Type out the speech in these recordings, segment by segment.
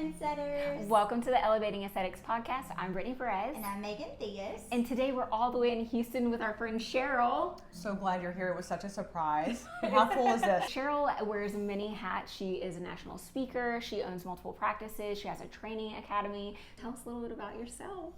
Trendsetters. Welcome to the Elevating Aesthetics Podcast. I'm Brittany Perez. And I'm Megan Diaz. And today we're all the way in Houston with our friend Cheryl. So glad you're here. It was such a surprise. How cool is this? Cheryl wears many hats. She is a national speaker. She owns multiple practices. She has a training academy. Tell us a little bit about yourself.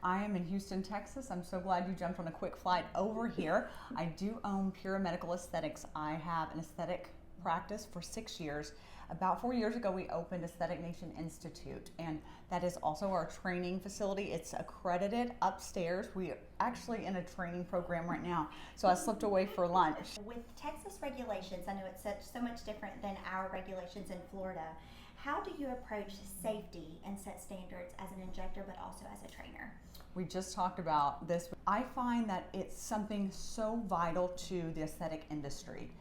I am in Houston, Texas. I'm so glad you jumped on a quick flight over here. I do own Pure Medical Aesthetics. I have an aesthetic practice for 6 years. About 4 years ago, we opened Aesthetic Nation Institute, and that is also our training facility. It's accredited upstairs. We are actually in a training program right now, so I slipped away for lunch. With Texas regulations, I know it's so much different than our regulations in Florida. How do you approach safety and set standards as an injector, but also as a trainer? We just talked about this. I find that it's something so vital to the aesthetic industry.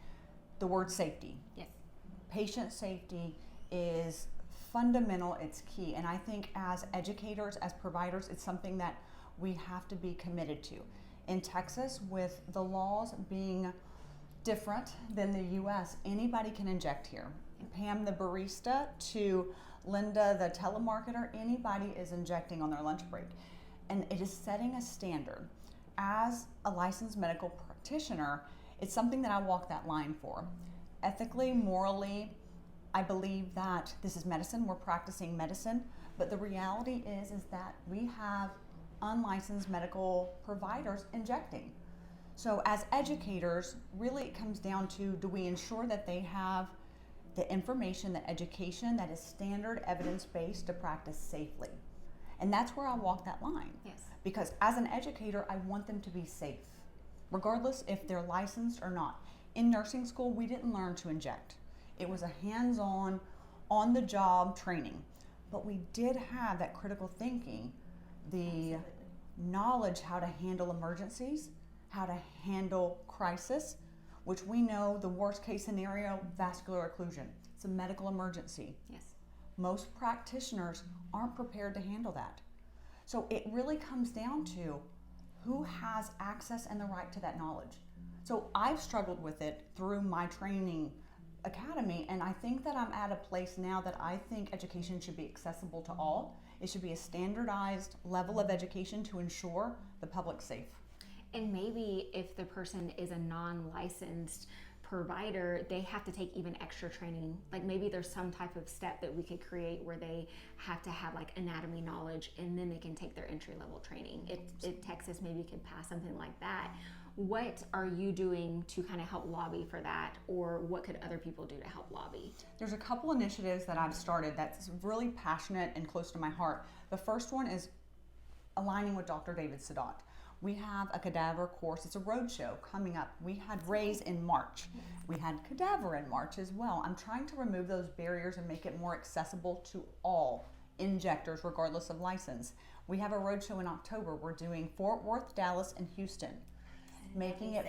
The word safety. Yes. Patient safety is fundamental, it's key. And I think as educators, as providers, it's something that we have to be committed to. In Texas, with the laws being different than the US, anybody can inject here. Pam the barista to Linda the telemarketer, anybody is injecting on their lunch break. And it is setting a standard. As a licensed medical practitioner, it's something that I walk that line for. Ethically, morally, I believe that this is medicine, we're practicing medicine, but the reality is that we have unlicensed medical providers injecting. So as educators, really it comes down to, do we ensure that they have the information, the education that is standard evidence-based to practice safely? And that's where I walk that line. Yes. Because as an educator, I want them to be safe, regardless if they're licensed or not. In nursing school, we didn't learn to inject. It was a hands-on, on-the-job training. But we did have that critical thinking, the knowledge how to handle emergencies, how to handle crisis, which we know the worst case scenario, vascular occlusion. It's a medical emergency. Yes. Most practitioners aren't prepared to handle that. So it really comes down to who has access and the right to that knowledge. So I've struggled with it through my training academy, and I think that I'm at a place now that I think education should be accessible to all. It should be a standardized level of education to ensure the public's safe. And maybe if the person is a non-licensed provider, they have to take even extra training. Like maybe there's some type of step that we could create where they have to have like anatomy knowledge, and then they can take their entry level training. If Texas maybe could pass something like that. What are you doing to kind of help lobby for that, or what could other people do to help lobby? There's a couple initiatives that I've started that's really passionate and close to my heart. The first one is aligning with Dr. David Sadat. We have a cadaver course. It's a roadshow coming up. We had Raise in March. We had Cadaver in March as well. I'm trying to remove those barriers and make it more accessible to all injectors, regardless of license. We have a roadshow in October. We're doing Fort Worth, Dallas, and Houston, making it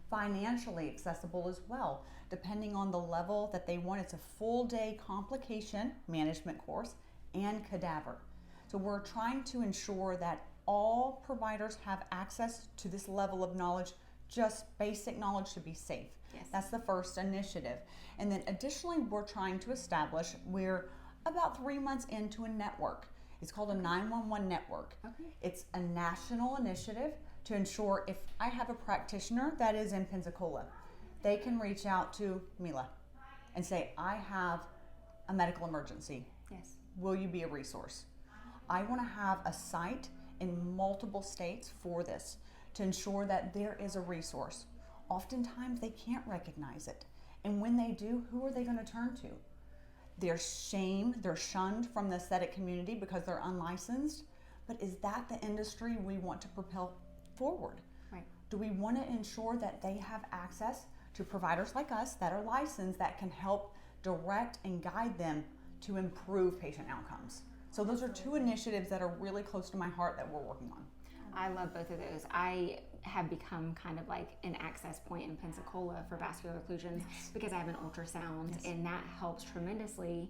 financially accessible as well, depending on the level that they want. It's a full day complication management course and cadaver. So we're trying to ensure that all providers have access to this level of knowledge, just basic knowledge to be safe. Yes. That's the first initiative. And then additionally, we're trying to establish, we're about 3 months into a network. It's called a 911 network. Okay. It's a national initiative to ensure if I have a practitioner that is in Pensacola, they can reach out to Mila and say, I have a medical emergency. Yes. Will you be a resource? I want to have a site in multiple states for this to ensure that there is a resource. Oftentimes they can't recognize it. And when they do, who are they going to turn to? They're shamed, they're shunned from the aesthetic community because they're unlicensed. But is that the industry we want to propel forward? Right. Do we want to ensure that they have access to providers like us that are licensed that can help direct and guide them to improve patient outcomes? So those are two initiatives that are really close to my heart that we're working on. I love both of those. I have become kind of like an access point in Pensacola for vascular occlusions because I have an ultrasound, and that helps tremendously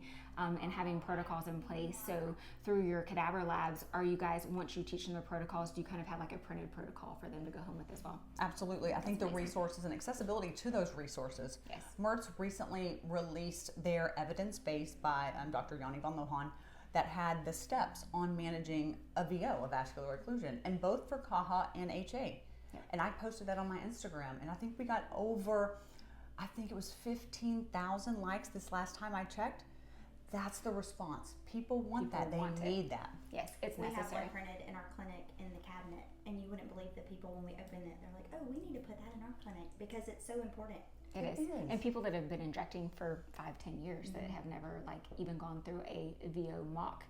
in having protocols in place. So through your cadaver labs, are you guys, once you teach them the protocols, do you kind of have like a printed protocol for them to go home with as well? Absolutely. I think the resources and accessibility to those resources. Yes. MERT's recently released their evidence base by Dr. Yanni van Lohan that had the steps on managing a VO, a vascular occlusion, and both for CAHA and HA. And I posted that on my Instagram, and I think we got over, I think it was 15,000 likes this last time I checked. That's the response. People want that. They need that. Yes, it's necessary. necessary. We have one printed in our clinic in the cabinet, and you wouldn't believe the people when we open it. They're like, "Oh, we need to put that in our clinic because it's so important." It is. And people that have been injecting for 5-10 years that have never like even gone through a VO mock,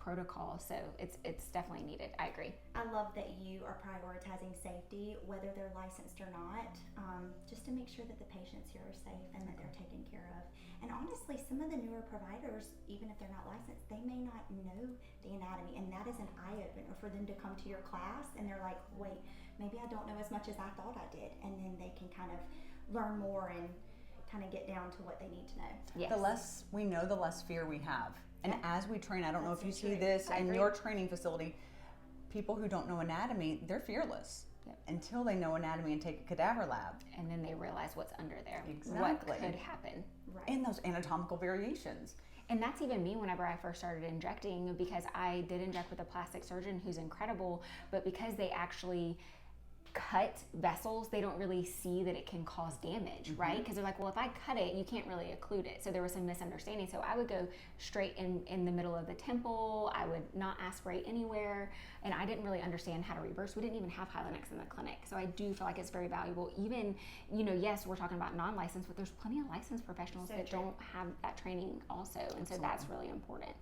protocol. So it's definitely needed. I agree. I love that you are prioritizing safety, whether they're licensed or not, just to make sure that the patients here are safe and that they're taken care of. And honestly, some of the newer providers, even if they're not licensed, they may not know the anatomy, and that is an eye-opener for them to come to your class and they're like, wait, maybe I don't know as much as I thought I did, and then they can kind of learn more and kind of get down to what they need to know. Yes. The less we know, the less fear we have. And as we train, I don't know if you see this I in agree. your training facility, people who don't know anatomy, they're fearless until they know anatomy and take a cadaver lab. And then they realize what's under there. Exactly. What could happen. Right. And those anatomical variations. And that's even me whenever I first started injecting, because I did inject with a plastic surgeon who's incredible, but because they actually cut vessels, they don't really see that it can cause damage, right? Because they're like, well, if I cut it, you can't really occlude it. So there was some misunderstanding. So I would go straight in the middle of the temple. I would not aspirate anywhere. And I didn't really understand how to reverse. We didn't even have Hylenex in the clinic. So I do feel like it's very valuable. Even, yes, we're talking about non-licensed, but there's plenty of licensed professionals that don't have that training also. And so that's really important.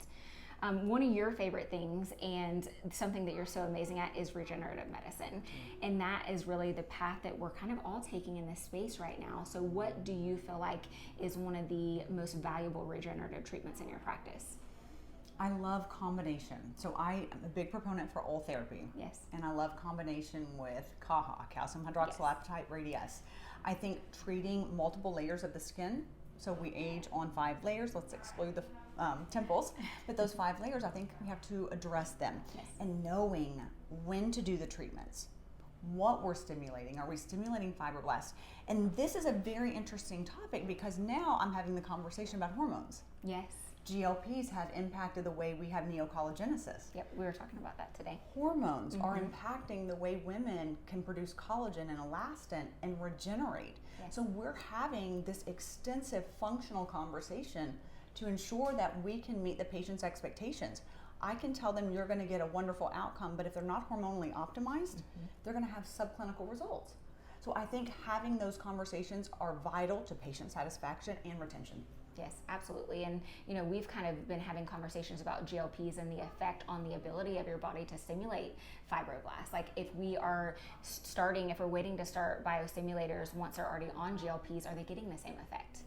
One of your favorite things and something that you're so amazing at is regenerative medicine. And that is really the path that we're kind of all taking in this space right now. So what do you feel like is one of the most valuable regenerative treatments in your practice? I love combination. So I am a big proponent for oral therapy. Yes. And I love combination with CAHA, calcium hydroxylapatite radius. I think treating multiple layers of the skin, so we age on 5 layers, let's exclude the temples, but those 5 layers, I think we have to address them. Yes. And knowing when to do the treatments, what we're stimulating. Are we stimulating fibroblasts? And this is a very interesting topic because now I'm having the conversation about hormones. Yes. GLPs have impacted the way we have neocollagenesis. Yep, we were talking about that today. Hormones are impacting the way women can produce collagen and elastin and regenerate. Yes. So we're having this extensive functional conversation to ensure that we can meet the patient's expectations. I can tell them you're going to get a wonderful outcome, but if they're not hormonally optimized, they're going to have subclinical results. So I think having those conversations are vital to patient satisfaction and retention. Yes, absolutely. And, we've kind of been having conversations about GLPs and the effect on the ability of your body to stimulate fibroblasts. Like if we're waiting to start biostimulators once they're already on GLPs, are they getting the same effect?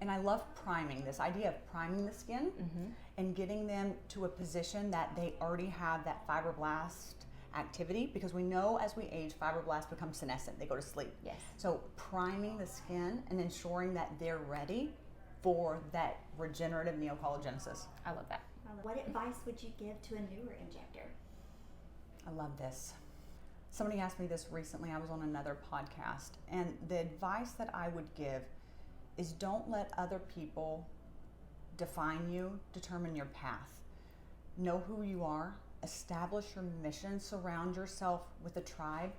And I love priming, this idea of priming the skin and getting them to a position that they already have that fibroblast activity, because we know as we age, fibroblasts become senescent, they go to sleep. Yes. So priming the skin and ensuring that they're ready for that regenerative neocollagenesis. I love that. What advice would you give to a newer injector? I love this. Somebody asked me this recently. I was on another podcast, and the advice that I would give is don't let other people define you, determine your path. Know who you are, establish your mission, surround yourself with a tribe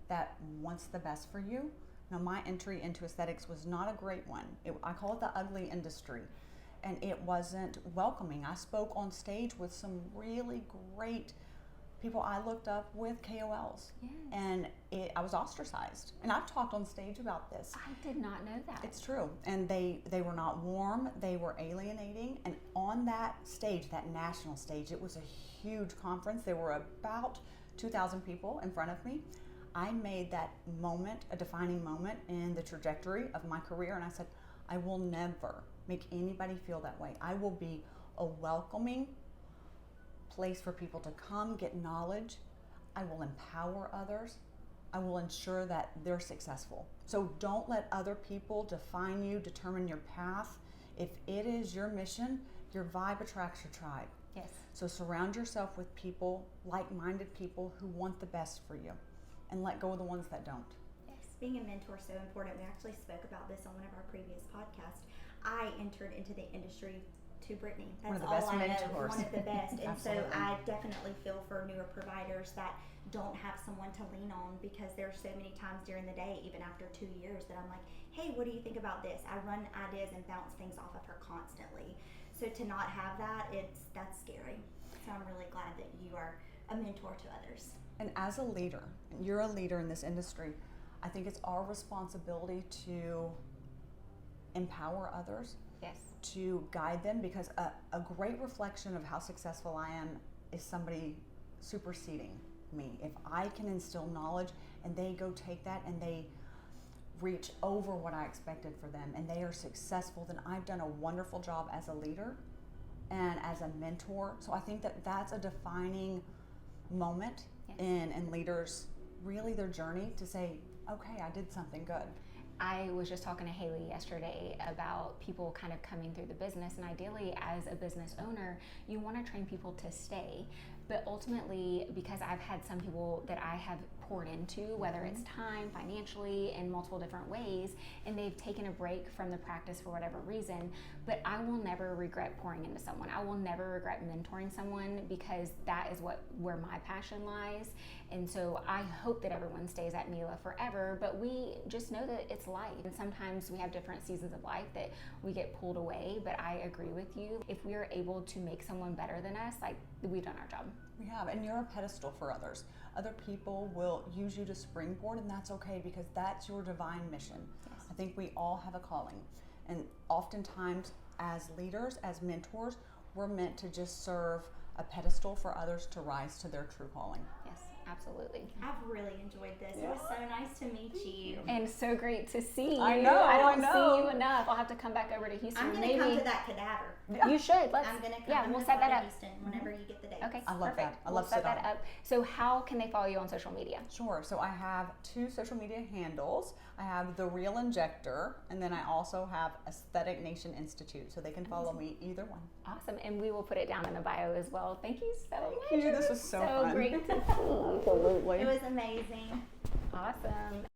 that wants the best for you. Now, my entry into aesthetics was not a great one. I call it the ugly industry, and it wasn't welcoming. I spoke on stage with some really great people I looked up with, KOLs, and I was ostracized. And I've talked on stage about this. I did not know that. It's true. And they were not warm, they were alienating. And on that stage, that national stage, it was a huge conference. There were about 2,000 people in front of me. I made that moment a defining moment in the trajectory of my career, and I said, I will never make anybody feel that way. I will be a welcoming place for people to come get knowledge. I will empower others. I will ensure that they're successful. So don't let other people define you, determine your path. If it is your mission, your vibe attracts your tribe. Yes. So surround yourself with people, like-minded people who want the best for you, and let go of the ones that don't. Yes, being a mentor is so important. We actually spoke about this on one of our previous podcasts. I entered into the industry to Brittany. One of That's the best all I know. mentors. One of the best. And so Absolutely. I definitely feel for newer providers that don't have someone to lean on, because there's so many times during the day, even after 2 years, that I'm like, hey, what do you think about this? I run ideas and bounce things off of her constantly. So to not have that, that's scary. So I'm really glad that you are a mentor to others. And as a leader, and you're a leader in this industry, I think it's our responsibility to empower others, Yes. to guide them, because a great reflection of how successful I am is somebody superseding me. If I can instill knowledge and they go take that and they reach over what I expected for them and they are successful, then I've done a wonderful job as a leader and as a mentor. So I think that that's a defining moment Yes. in leaders, really their journey, to say, okay, I did something good. I was just talking to Haley yesterday about people kind of coming through the business, and ideally as a business owner, you want to train people to stay. But ultimately, because I've had some people that I have poured into, whether it's time, financially, in multiple different ways, and they've taken a break from the practice for whatever reason, but I will never regret pouring into someone. I will never regret mentoring someone, because that is where my passion lies. And so I hope that everyone stays at Mila forever, but we just know that it's life. And sometimes we have different seasons of life that we get pulled away, but I agree with you. If we are able to make someone better than us, like, we've done our job. We have, and you're a pedestal for others. Other people will use you to springboard, and that's okay, because that's your divine mission. Yes. I think we all have a calling, and oftentimes as leaders, as mentors, we're meant to just serve a pedestal for others to rise to their true calling. Yes, absolutely. I've really enjoyed this. It was so nice to meet you. And so great to see you. I know, I don't I know. see you enough. I'll have to come back over to Houston. I'm going to Maybe come to that cadaver. you should. Let's. I'm going to come. Yeah, I'm we'll gonna set fly that to up. Houston whenever you get the date. Okay, I love perfect. that. I We'll love set that sit-down. up. So how can they follow you on social media? Sure. So I have 2 social media handles. I have The Real Injector, and then I also have Aesthetic Nation Institute. So they can follow me either one. Awesome, and we will put it down in the bio as well. Thank you so much. Thank you. This was so fun. great to see you. Absolutely. It was amazing. Awesome.